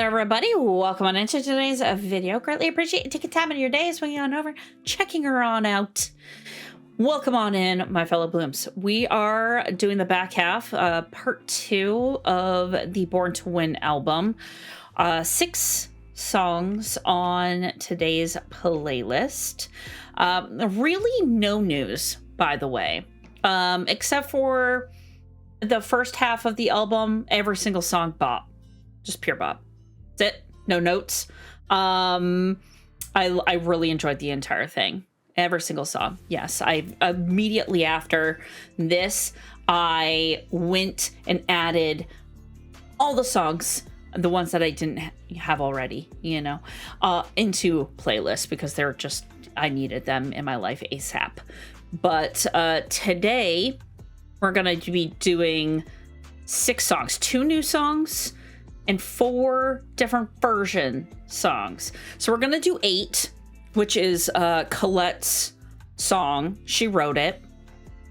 there, everybody. Welcome on into today's video. Greatly appreciate you taking time out of your day, swinging on over, checking her on out. Welcome on in, my fellow blooms. We are doing the back half, part 2 of the Born to Win album. 6 songs on today's playlist. Really no news, by the way, except for the first half of the album. Every single song bop. Just pure bop. That's it. No notes. I really enjoyed the entire thing. Every single song. Yes. I immediately after this, I went and added all the songs, the ones that I didn't have already, you know, into playlists because they're just, I needed them in my life ASAP. But today we're going to be doing 6 songs, 2 new songs, and 4 different version songs. So we're gonna do 8, which is Colet's song. She wrote it,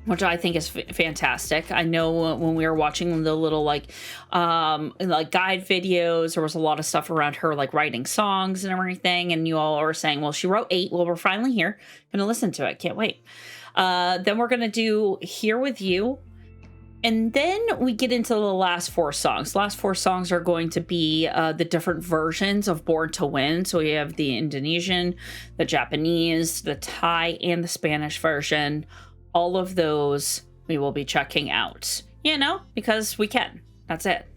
which I think is fantastic. I know when we were watching the little like guide videos, there was a lot of stuff around her like writing songs and everything, and you all are saying, well, she wrote 8. Well, we're finally here. Gonna listen to it. Can't wait. Then we're gonna do Here With You. And then we get into the last 4 songs. The last 4 songs are going to be the different versions of Born to Win. So we have the Indonesian, the Japanese, the Thai, and the Spanish version. All of those we will be checking out, you know, because we can. That's it.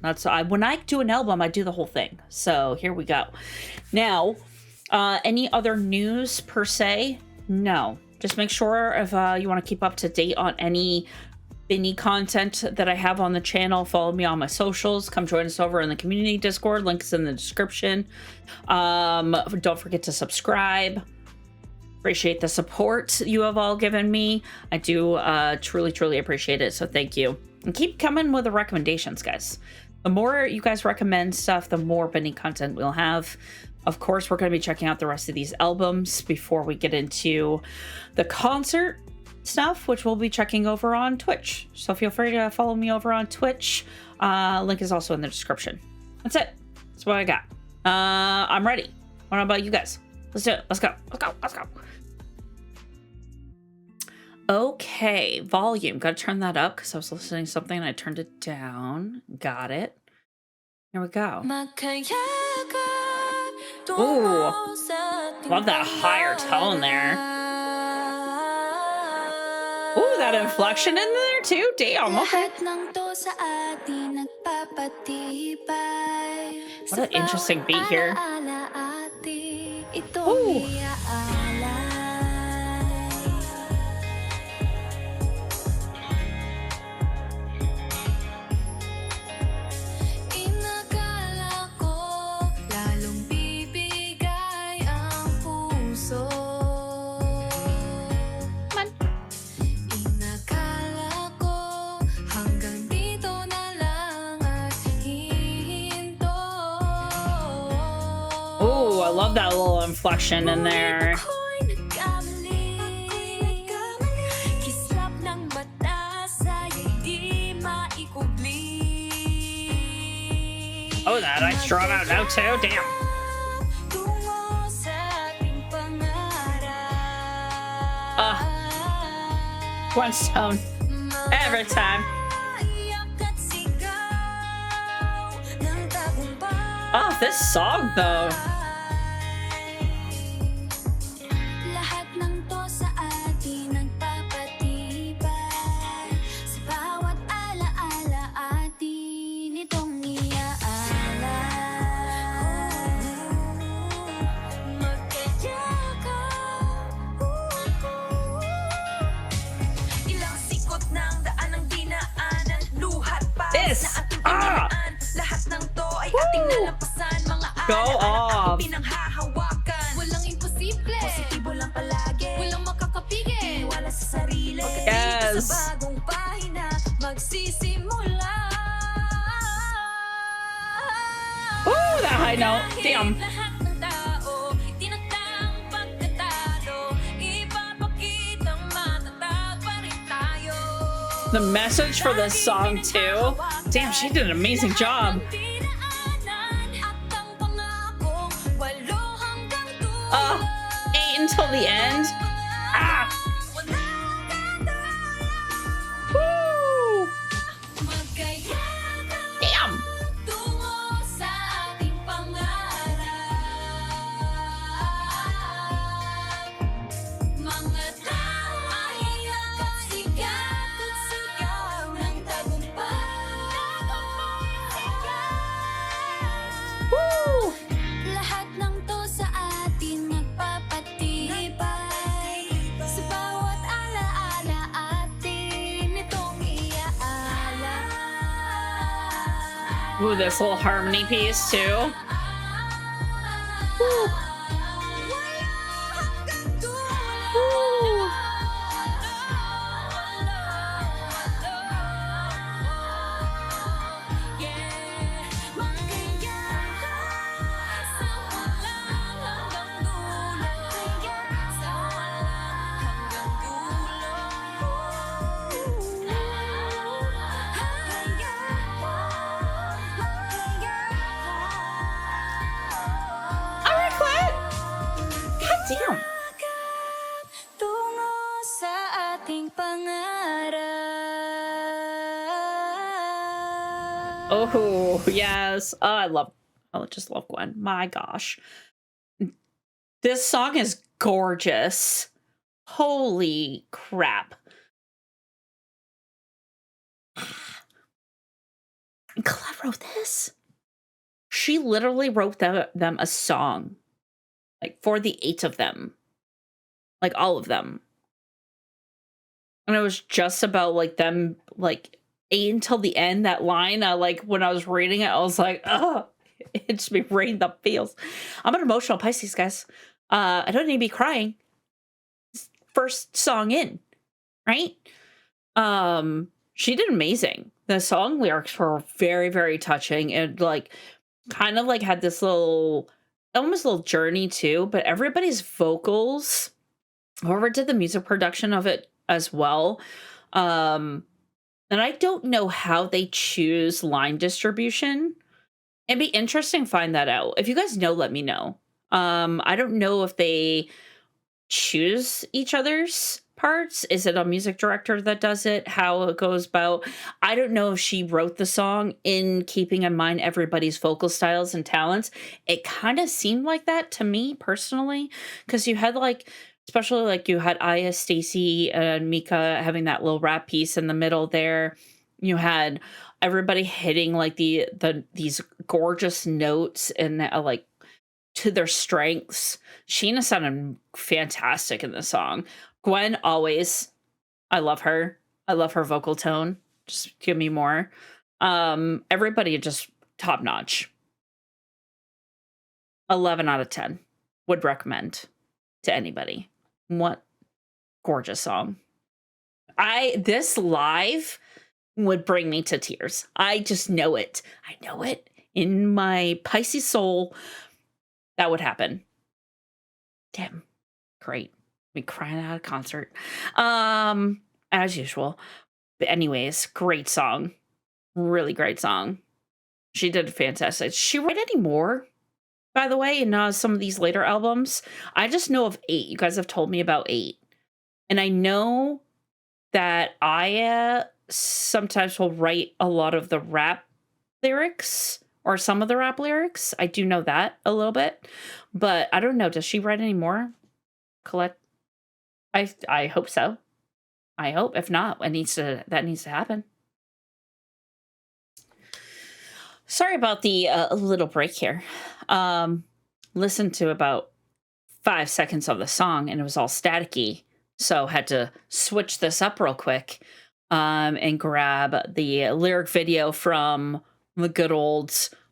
When I do an album, I do the whole thing. So here we go. Now, any other news per se? No. Just make sure if you want to keep up to date on any BINI content that I have on the channel, follow me on my socials. Come join us over in the community Discord. Link is in the description. Don't forget to subscribe. Appreciate the support you have all given me. I do truly appreciate it. So thank you. And keep coming with the recommendations, guys. The more you guys recommend stuff, the more BINI content we'll have. Of course, we're going to be checking out the rest of these albums before we get into the concert stuff, which we'll be checking over on Twitch. So feel free to follow me over on Twitch. Link is also in the description. That's it. That's what I got. I'm ready. What about you guys? Let's do it. Let's go. Let's go. Okay, volume. Gotta turn that up because I was listening to something and I turned it down. Got it. Here we go. Ooh, love that higher tone there. Ooh, that inflection in there too? Damn, okay. What an interesting beat here. Ooh. Ooh, I love that little inflection in there. Oh, that I drawn out now too? Damn. One stone. Every time. Oh, this song though. Go off. Yes. Ooh, that high note. Damn. The message for this song too. Damn, she did an amazing job. 8 until the end. Ah! Woo! Damn! Ooh, this little harmony piece too. Woo. Damn. Oh, yes. Oh, I just love Gwen. My gosh. This song is gorgeous. Holy crap. Colet wrote this. She literally wrote them a song. Like, for the 8 of them. Like, all of them. And it was just about, like, them, like, 8 until the end, that line. Like, when I was reading it, I was like, oh, it just be right in the feels. I'm an emotional Pisces, guys. I don't need to be crying. First song in, right? She did amazing. The song lyrics were very, very touching. And, like, kind of, like, had this little... almost a little journey too, but everybody's vocals, whoever did the music production of it as well. And I don't know how they choose line distribution. It'd be interesting to find that out. If you guys know, let me know. I don't know if they choose each other's parts. Is it a music director that does it? How it goes about? I don't know if she wrote the song in keeping in mind everybody's vocal styles and talents. It kind of seemed like that to me personally, because you had like, especially like you had Aya, Stacy, and Mika having that little rap piece in the middle there. You had everybody hitting like these gorgeous notes and like to their strengths. Sheena sounded fantastic in the song. Gwen, always. I love her. I love her vocal tone. Just give me more. Everybody just top notch. 11 out of 10. Would recommend to anybody. What gorgeous song. This live would bring me to tears. I just know it. I know it. In my Pisces soul, that would happen. Damn. Great. Be crying at a concert. As usual. But anyways, great song. Really great song. She did fantastic. She write any more, by the way, in some of these later albums? I just know of 8. You guys have told me about 8. And I know that Aya sometimes will write a lot of the rap lyrics, or some of the rap lyrics. I do know that a little bit. But I don't know. Does she write any more? Colet? I hope so. I hope. If not, that needs to happen. Sorry about the little break here. Listened to about 5 seconds of the song and it was all staticky. So had to switch this up real quick and grab the lyric video from the good old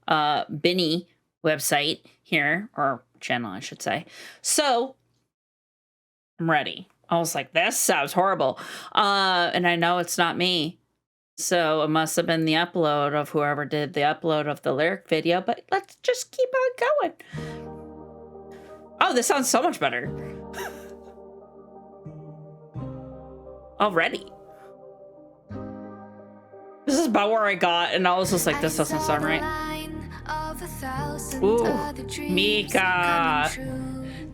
BINI website here, or channel, I should say. So I'm ready. I was like, this sounds horrible. And I know it's not me. So it must have been the upload of whoever did the upload of the lyric video, but let's just keep on going. Oh, this sounds so much better. Already. This is about where I got, and I was just like, this doesn't sound right. Ooh, Mika.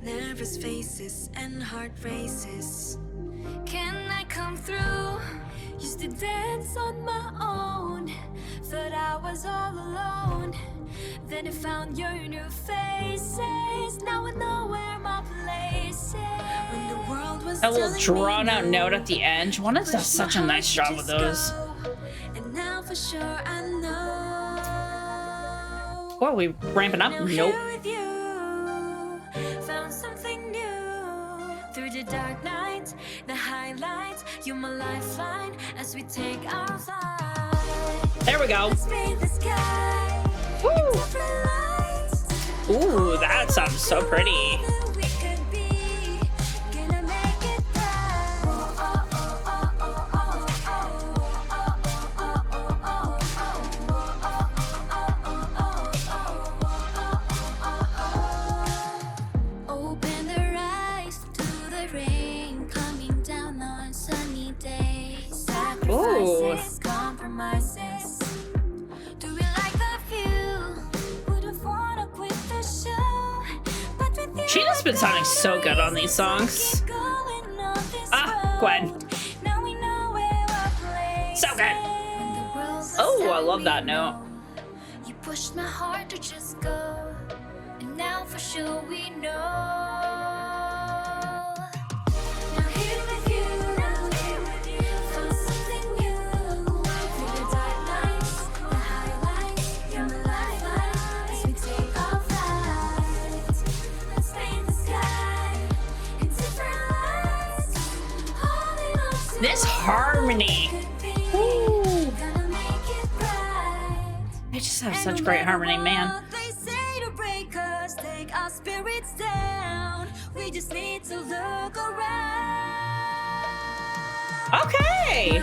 nervous faces and heart races. Can I come through? Used to dance on my own, thought I was all alone. Then I found your new faces. Now I know where my place is. When the world was a little drawn out note at the end. Juana does such a nice job with those. And now for sure I know. Oh, are we ramping up? Now Nope. here with you, found something new. Through the dark night, the highlights, you're my lifeline as we take our flight. There we go. Let's paint the sky. Woo. Different lights. Ooh, that sounds so pretty. All that we could be, gonna make it right. Oh, oh, oh, oh, oh, oh, oh, oh. Open their eyes to the rain coming down on sunny days. Sacrifices, compromises. Do we like the view? Would've wanna quit the show, but with you Gina's been sounding so good on these songs. keep going on this Ah, Gwen. road. Now we know where our place So good. is. When the world was Oh, I love telling that me note. no, you pushed my heart to just go, and now for sure we know. Now here with you, found something new. Through the dark nights, the highlights, you're my lifeline as we take our flight. Let's paint the sky in different lights, holding on to This what harmony. could be. Ooh. Gonna make it right. They just have such great harmony, man. They say to break us, take our spirits down. We just need to look around. Okay.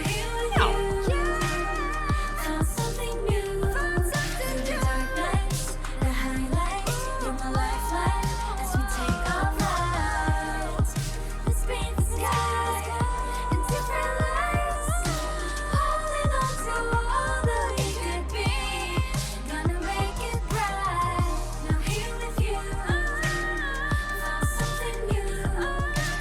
Found something new. Through the dark nights, the highlights, you're my lifeline as we take our flight. Let's paint the sky in different lights, holding on to all that we could be. Gonna make it right. Now here with you, found something new.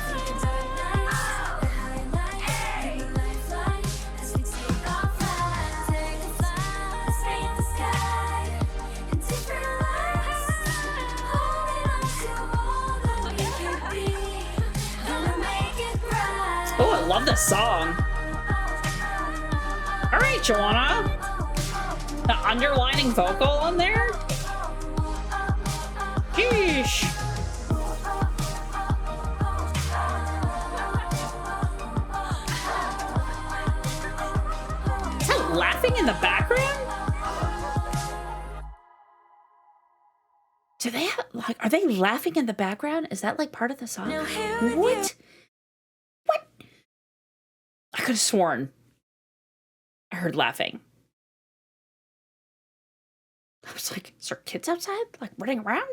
Through the dark nights, the highlights, you're my lifeline as we take our flight. Take a flight, let's paint the sky in different lights, holding on to all that we could be. Gonna make it right. Oh, I love this song. All right, Joanna. The underlining vocal on there. Sheesh. Is that laughing in the background? Do they have, like, are they laughing in the background? Is that like part of the song? Now here with What? What? I could have sworn I heard laughing. I was like, is there kids outside, like running around?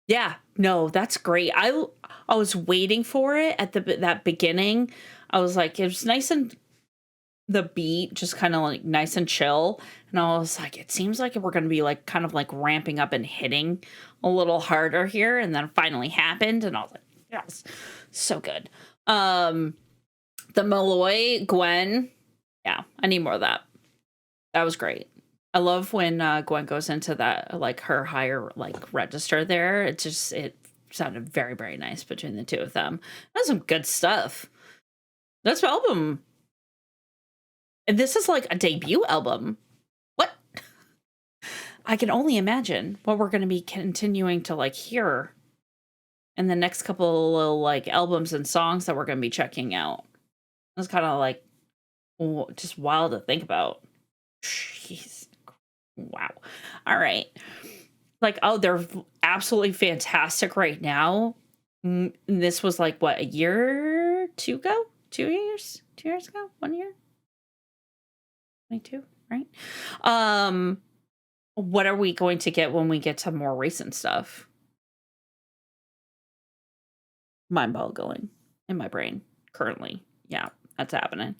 Yeah, no, that's great. I was waiting for it at that beginning. I was like, it was nice and the beat just kind of like nice and chill, and I was like, it seems like we're gonna be like kind of like ramping up and hitting a little harder here, and then it finally happened, and I was like, yes, so good. The Malloy Gwen, yeah, I need more of that. That was great. I love when Gwen goes into that, like her higher like register there. It sounded very, very nice between the two of them. That's some good stuff. This album, and this is like a debut album. What? I can only imagine what we're going to be continuing to like hear in the next couple of like albums and songs that we're going to be checking out. It's kind of like just wild to think about. Jeez. Wow. All right. Like, oh, they're absolutely fantastic right now. This was like, what, a year, 2 ago? 2 years? 2 years ago? 1 year? 22, right? What are we going to get when we get to more recent stuff? Mind-boggling in my brain currently. Yeah, that's happening.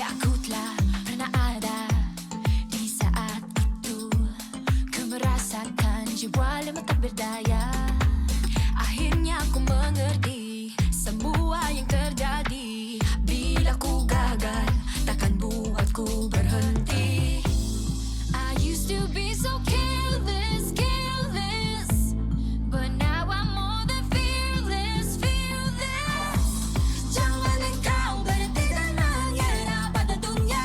Ya aku telah pernah ada di saat itu. Ku merasakan jiwa lemah tak berdaya. Akhirnya aku mengerti semua yang terjadi. Bila ku gagal, takkan buatku berhenti. I used to be so careless, careless, but now I'm more than fearless, fearless. Jangan engkau berhenti dan menyerah pada dunia,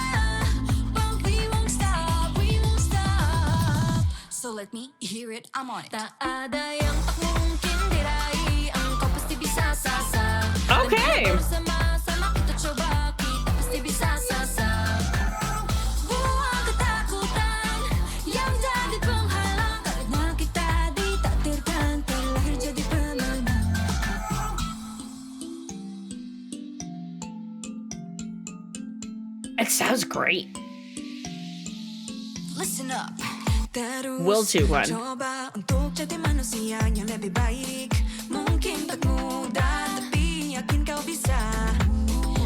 but we won't stop, we won't stop. So let me hear it, I'm on it. Tak ada yang tak mungkin diraih, engkau pasti bisa sasa. Okay. Bersama-sama kita coba, kita pasti bisa sasa. Buang ketakutan yang jadi penghalang, karena kita ditakdirkan terlahir jadi pemenang. It sounds great. Listen up. Terus Will do one. coba untuk jadi manusia yang lebih baik. Mungkin tak mudah, tapi yakin kau bisa.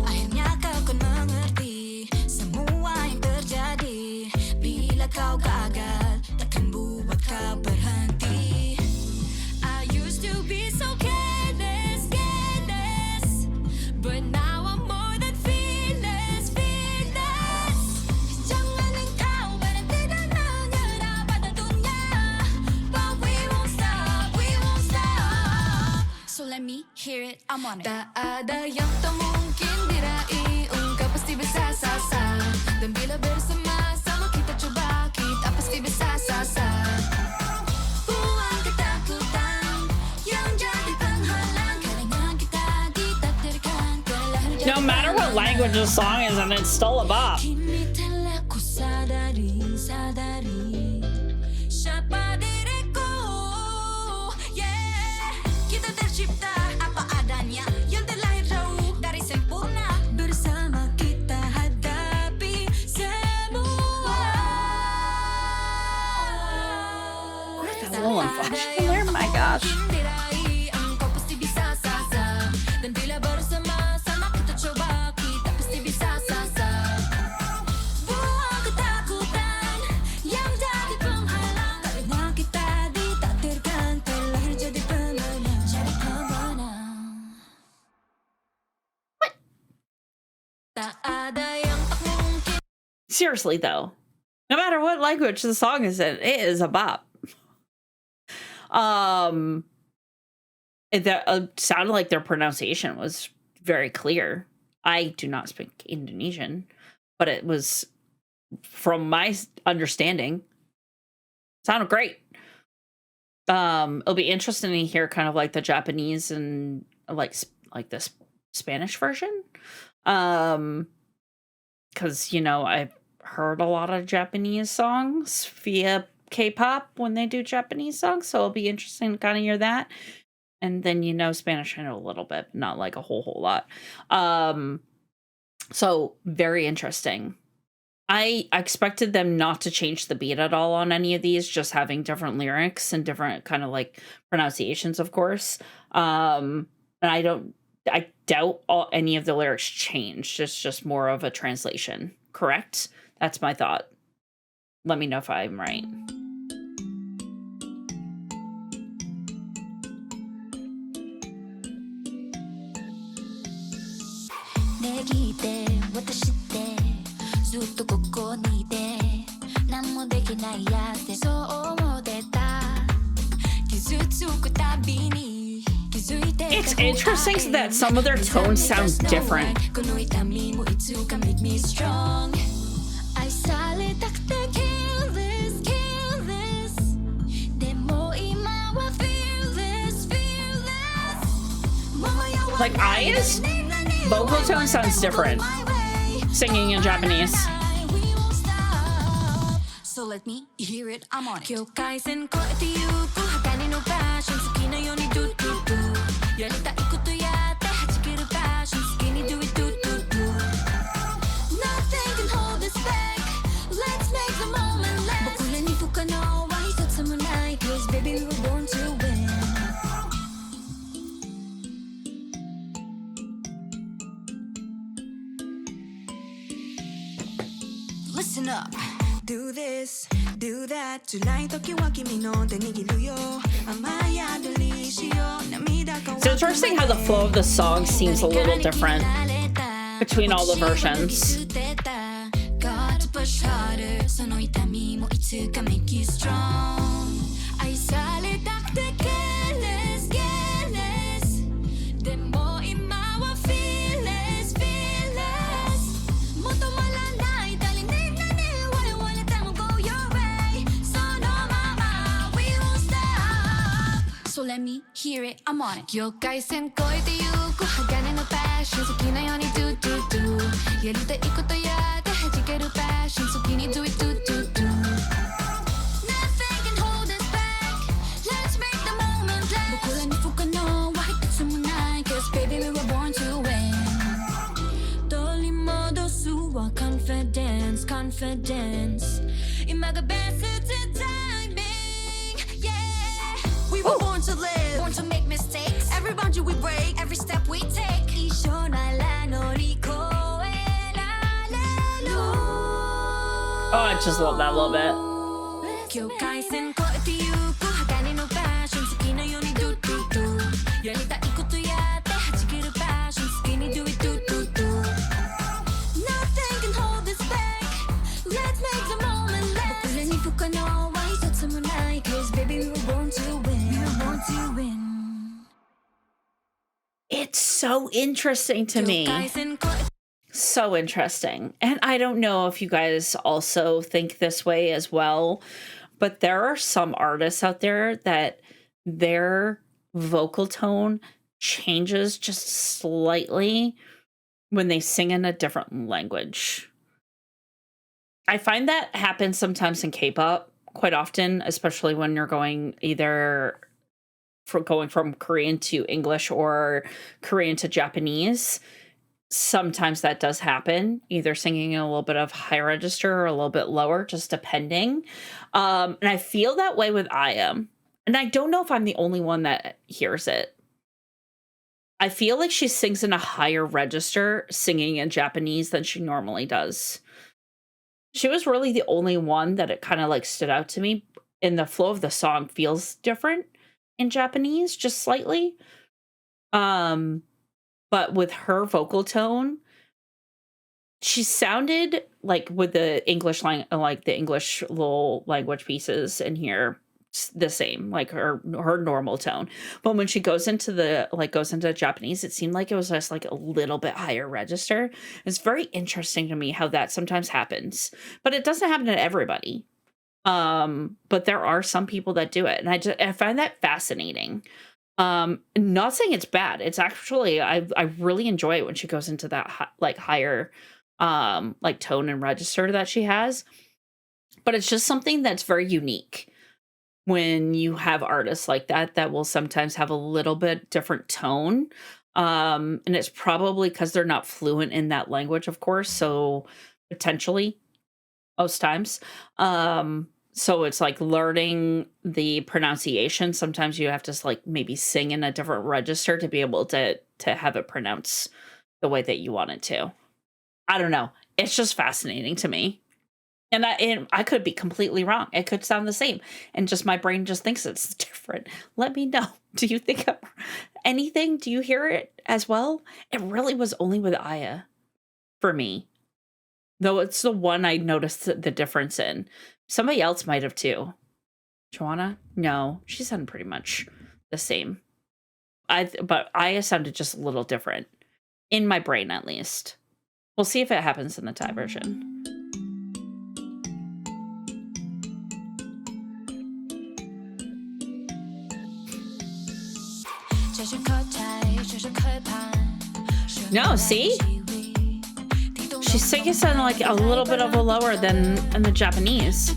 Akhirnya kau akan mengerti semua yang terjadi. Bila kau gagal, takkan buat kau berhenti. I used to be so careless, careless, but now I'm more than fearless, fearless. Jangan engkau berhenti dan menyerah pada dunia, but we won't stop, we won't stop. So let me hear it, I'm on it. Tak ada yang tak mungkin diraih, engkau pasti bisa sasa. Dan bila bersama-sama kita coba, kita pasti bisa sasa. Buang ketakutan yang jadi penghalang, karena kita ditakdirkan terlahir jadi No matter what language the song is in, it's still a bop. Kini telah ku sadari, sadari siapa diriku. Yeah, kita tercipta apa adanya, yang terlahir jauh dari sempurna. Bersama kita hadapi semua. Got a little inflection there, my gosh. Diraih, engkau pasti bisa sasa. Dan bila bersama-sama kita coba, kita pasti bisa sasa. Buang ketakutan yang jadi penghalang, karena kita ditakdirkan terlahir jadi pemenang, jadi pemenang. Tak ada yang tak mungkin. Seriously, though, no matter what language the song is in, it is a bop. That sounded like their pronunciation was very clear. I do not speak Indonesian, but it was, from my understanding, sounded great. It'll be interesting to hear kind of like the Japanese and like this Spanish version. Because, you know, I've heard a lot of Japanese songs via K-pop when they do Japanese songs, so it'll be interesting to kind of hear that. And then, you know, Spanish I know a little bit, not like a whole lot. So very interesting. I expected them not to change the beat at all on any of these, just having different lyrics and different kind of like pronunciations, of course. And I doubt any of the lyrics changed. It's just more of a translation. Correct? That's my thought. Let me know if I'm right. It's interesting that some of their tones sound different. Like Aya's vocal tone sounds different singing in Japanese. So let me hear it, I'm on it. Nothing can hold us back. Let's make the moment last. Cause baby we were born to win. Listen up. Do this, do that. 辛い時は君の手握るよ。甘いI-DLEしよう。涙が So it's interesting how the flow of the song seems a little different between all the versions. Got to push harder. その痛みもいつか make you strong. 愛されたくて careless, careless. でも今は fearless, fearless. も止まらない足りないなね。我々でも go your way. そのまま we won't stop. So let me hear it, I'm on it. 境界線越えてゆく鋼のパッション好きなように do do do やりたいことやって弾けるパッション好きに do it do do do Nothing can hold us back Let's make the moment last 僕らに不可能は一つもない Cause baby we were born to win 取り戻すは confidence confidence 今が best timing Yeah We were born to live Born to make mistakes Every boundary we break Every step we take 一緒なら乗り越えられる Oh, I just love that a little bit. 境界線越えてゆく鋼のパッション好きなように do do do やりたいことやって弾けるパッション好きに do it do do do Nothing can hold us back Let's make the moment last 僕らに不可能は一つもない Cause baby we were born to win We were born to win It's so interesting to me. So interesting. And I don't know if you guys also think this way as well, but there are some artists out there that their vocal tone changes just slightly when they sing in a different language. I find that happens sometimes in K-pop quite often, especially when you're going either going from Korean to English or Korean to Japanese. Sometimes that does happen, either singing in a little bit of high register or a little bit lower, just depending. And I feel that way with I-am. And I don't know if I'm the only one that hears it. I feel like she sings in a higher register singing in Japanese than she normally does. She was really the only one that it kind of like stood out to me. And the flow of the song feels different in Japanese, just slightly. But with her vocal tone, she sounded like with the English like the English little language pieces in here, the same, like her normal tone. But when she goes into Japanese, it seemed like it was just like a little bit higher register. It's very interesting to me how that sometimes happens, but it doesn't happen to everybody. But there are some people that do it, and I find that fascinating. Not saying it's bad. It's actually, I really enjoy it when she goes into that higher, like tone and register that she has, but it's just something that's very unique when you have artists like that will sometimes have a little bit different tone. And it's probably because they're not fluent in that language, of course. So potentially most times, so it's like learning the pronunciation. Sometimes you have to like maybe sing in a different register to be able to have it pronounce the way that you want it to. I don't know. It's just fascinating to me. And I could be completely wrong. It could sound the same. And just my brain just thinks it's different. Let me know. Do you think anything? Do you hear it as well? It really was only with Aya for me. Though it's the one I noticed the difference in. Somebody else might have too. Joanna? No, she sounded pretty much the same. But Aya sounded just a little different. In my brain, at least. We'll see if it happens in the Thai version. No, see? She's singing something like a little bit of a lower than in the Japanese.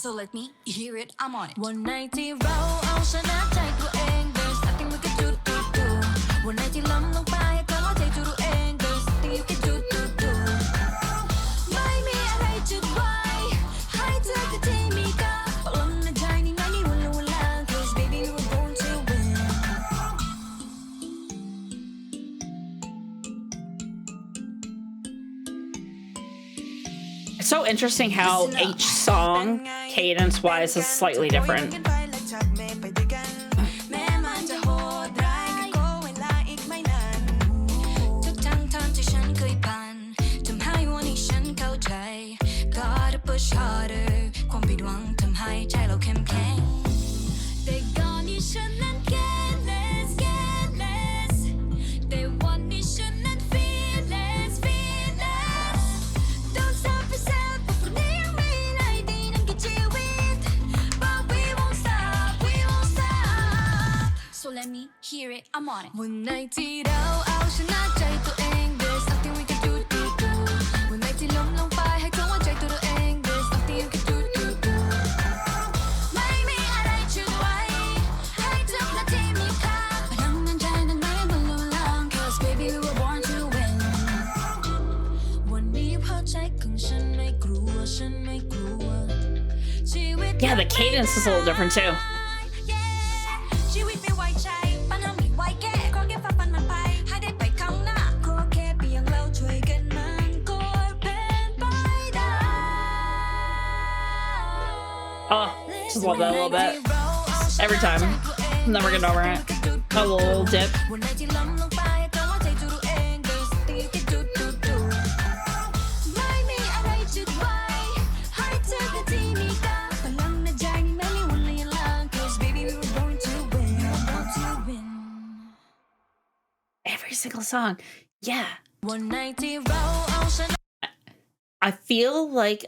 So let me hear it, I'm on it. One night ที่เราเอาชนะใจตัวเอง There's nothing we can do. One night ที่ล้มลงไปให้เธอว่าใจตัวเอง There's nothing you can do. ไม่มีอะไรจุดไว้ให้เธอกับที่มีค่าปลงในใจนี่ไม่มีวันละวันละ 'Cause baby we were born to win. It's so interesting how each song, cadence-wise, is slightly different. แม้มันจะโหดร้ายก็เวลาอีกไม่นานทุกทางที่ฉันเคยผ่านทำให้วันนี้ฉันเข้าใจ Gotta push harder ความผิดหวังทำให้ใจเราเข้มแข็งแต่ก่อนนี้ฉันนั้น careless แต่วันนี้ฉันนั้น fearless Don't stop yourself เพราะพรุ่งนี้ยังมีอะไรดีนั่นคือชีวิต But we won't stop So let me hear it, I'm on it วันไหนที่เราเอาชนะใจตัวเอง There's nothing we can do วันไหนที่ล้มลงไปให้เธอว่าใจตัวเอง There's nothing you can do ไม่มีอะไรฉุดไว้ให้ทุกนาทีมีค่าพลังงานใจนั้นไม่บรรลุล้าง 'Cause baby we were born to win วันนี้เพราะใจของฉันไม่กลัวชีวิต Yeah, the cadence is a little different too. ชีวิตไม่ไว้ใจปัญหาไม่ไว้แก้ขอแค่ฝ่าฟันมันไปให้ได้ไปข้างหน้าขอแค่เพียงเราช่วยกันมันก็เป็นไปได้ Oh, just love that a little bit. Every time. Never getting over it. A little dip. วันไหนที่ล้มลงไปเธอว่าใจตัวเอง There's nothing you can do ไม่มีอะไรจุดไว้ให้เธอกับที่มีค่าพลังในใจนี่ไม่มีวันเลือนลาง 'Cause baby we were born to win Every single song. Yeah. วันไหนที่เราเอาชนะ I feel like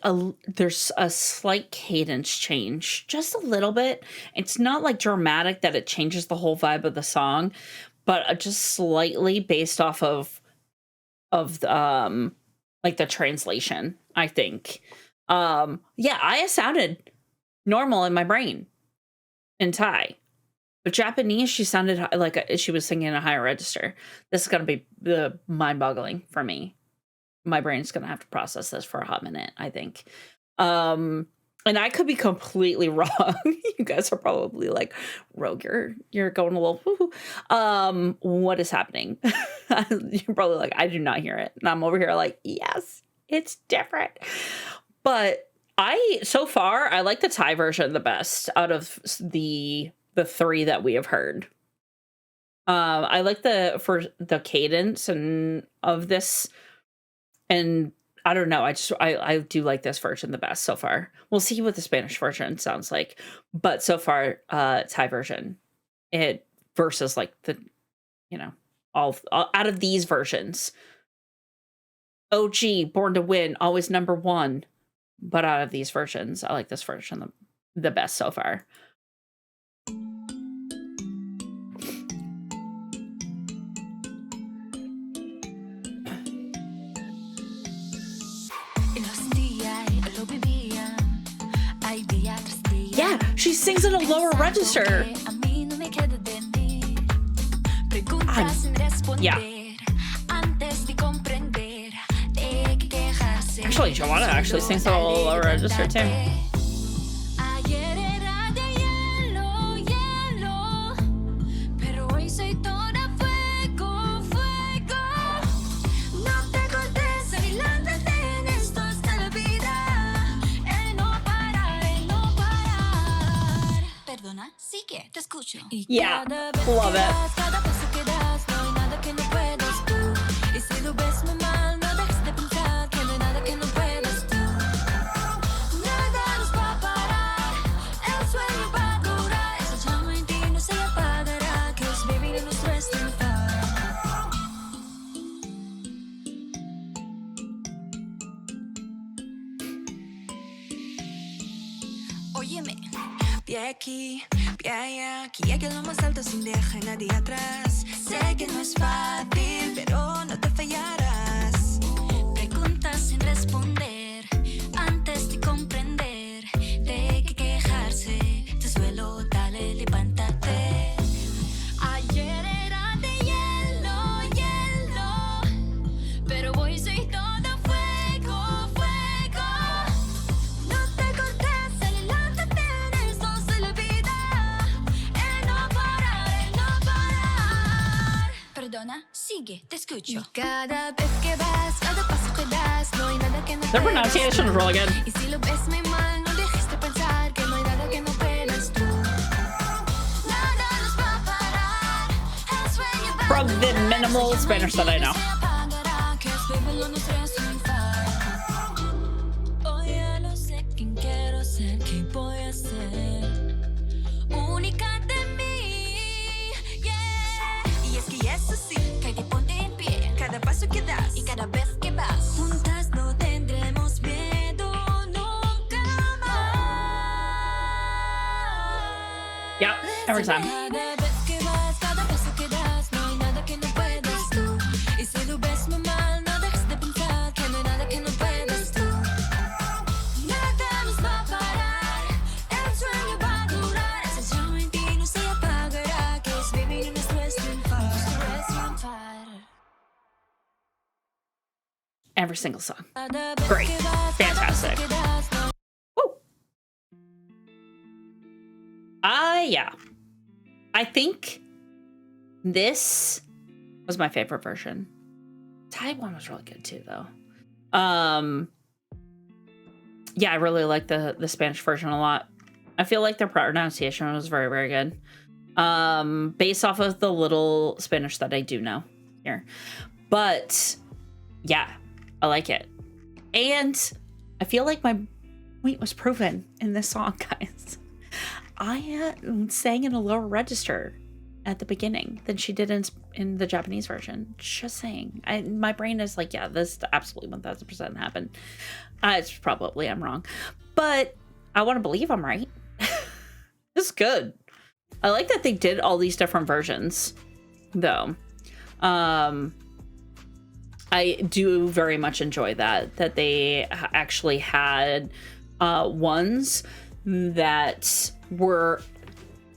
there's a slight cadence change, just a little bit. It's not like dramatic that it changes the whole vibe of the song, but just slightly based off of like the translation, I think. Yeah, Aya sounded normal in my brain in Thai, but Japanese she sounded like she was singing in a higher register. This is gonna be mind-boggling for me. My brain's gonna have to process this for a hot minute, I think. And I could be completely wrong. You guys are probably like, Rogue, you're going a little woo-hoo. What is happening? You're probably like, I do not hear it. And I'm over here like, yes, it's different. But so far, I like the Thai version the best out of the three that we have heard. I like for the cadence and of this. And I don't know. I do like this version the best so far. We'll see what the Spanish version sounds like. But so far, Thai version, it versus like the, all out of these versions. OG, Born to Win, always number one. But out of these versions, I like this version the best so far. Yeah, she sings in a lower register. Yeah. Actually, Joanna actually sings in a lower register too. Yeah, love it. Óyeme, pie aquí, pie allá, que llegue lo más alto sin dejar a nadie atrás. Sé que no es fácil, pero no te fallarás. Preguntas sin responder, antes de comprender, de 일어나 시계 te escucho cada vez que vas cada paso que das no hay nada que no Their pronunciation is really good. y si lo ves muy mal no dejes de pensar que no hay nada que no puedas tú nada nos va a parar el sueño va From the minimal Spanish that I know. se apagará que es vivirlo nuestro es triunfar hoy ya lo sé quién quiero ser qué voy a ser única de mí yeah y es que eso sí que te ponte en pie cada paso que das y cada vez que vas juntas no tendremos miedo nunca más Yep, every time. cada vez que vas cada paso que das no hay nada que no puedas tú y si lo ves muy mal no dejes de pensar que no hay nada que no puedas tú nada nos va a parar el sueño va a durar ese sueño en ti no se apagará que es vivir nuestro es triunfar Every single song. Cada vez Great. que vas, cada paso Fantastic. que das, no Woo. Yeah. I think this was my favorite version. Thai one was really good too, though. Yeah, I really like the Spanish version a lot. I feel like their pronunciation was very, very good. Based off of the little Spanish that I do know here. But yeah, I like it. And I feel like my point was proven in this song, guys. I sang in a lower register at the beginning than she did in the Japanese version. Just saying. My brain is like, yeah, this absolutely 1000% happened. It's probably I'm wrong. But I want to believe I'm right. It's good. I like that they did all these different versions, though. I do very much enjoy that they actually had ones that were,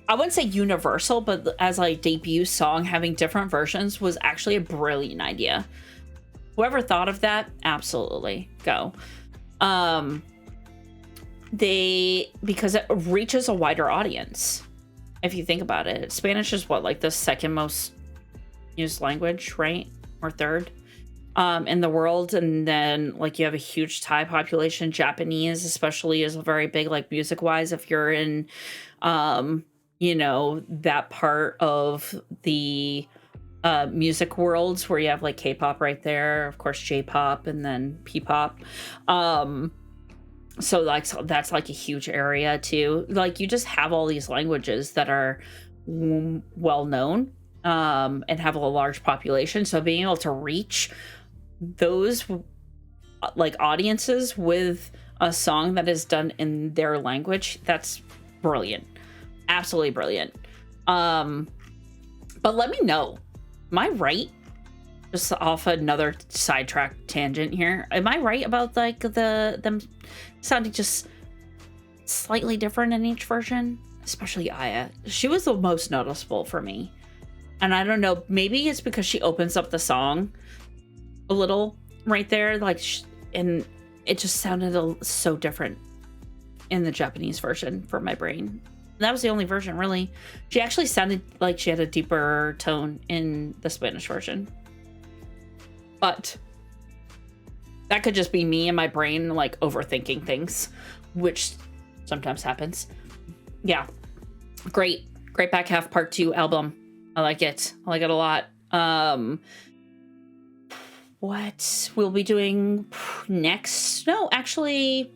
I wouldn't say universal, but as a debut song, having different versions was actually a brilliant idea. Whoever thought of that, absolutely go. Because it reaches a wider audience. If you think about it, Spanish is what, like the second most used language, right? Or third in the world. And then like you have a huge Thai population. Japanese especially is very big, like music wise, if you're in you know, that part of the music worlds where you have like K-pop right there, of course J-pop, and then P-pop. So like that's like a huge area too. Like you just have all these languages that are well known and have a large population. So being able to reach those like audiences with a song that is done in their language, that's brilliant. Absolutely brilliant. But let me know, am I right? Just off another sidetrack tangent here. Am I right about like them sounding just slightly different in each version? Especially Aya. She was the most noticeable for me. And I don't know, maybe it's because she opens up the song a little right there, like, and it just sounded so different in the Japanese version for my brain. That was the only version, really. She actually sounded like she had a deeper tone in the Spanish version. But that could just be me and my brain, like, overthinking things, which sometimes happens. Yeah. Great back half part 2 album. I like it. I like it a lot. What we'll be doing next? No, actually,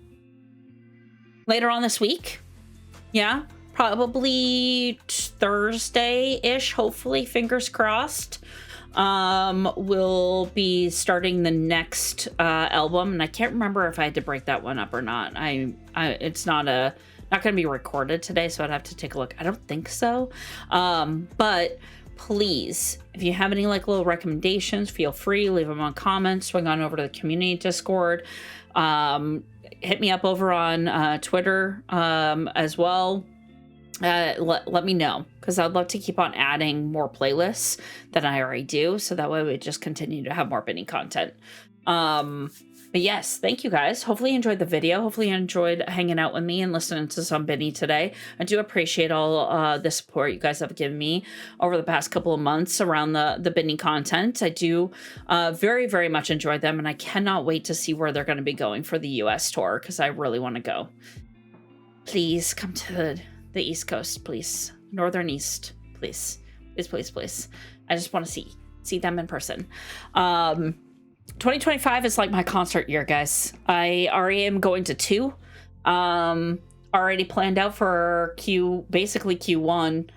later on this week. Yeah, probably Thursday-ish, hopefully, fingers crossed. We'll be starting the next album, and I can't remember if I had to break that one up or not. It's not going to be recorded today, so I'd have to take a look. I don't think so. But please, if you have any like little recommendations, feel free, leave them on comments, swing on over to the community Discord. Hit me up over on Twitter as well. Let me know, because I'd love to keep on adding more playlists than I already do, so that way we just continue to have more BINI content. But yes, thank you guys. Hopefully you enjoyed the video. Hopefully you enjoyed hanging out with me and listening to some BINI today. I do appreciate all the support you guys have given me over the past couple of months around the BINI content. I do very, very much enjoy them, and I cannot wait to see where they're going to be going for the US tour, because I really want to go. Please come to the East Coast, please. Northern East, please. Please, please, please. I just want to see them in person. 2025 is like my concert year, guys. I already am going to 2. Already planned out for basically Q1,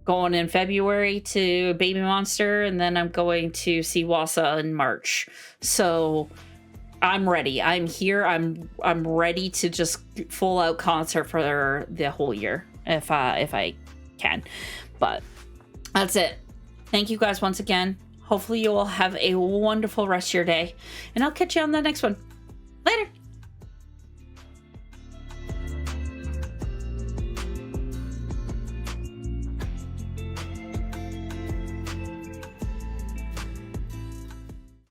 going in February to Baby Monster, and then I'm going to see Wassa in March. So I'm ready. I'm here. I'm ready to just full out concert for the whole year if I can. But that's it. Thank you guys once again. Hopefully you all have a wonderful rest of your day, and I'll catch you on the next one. Later.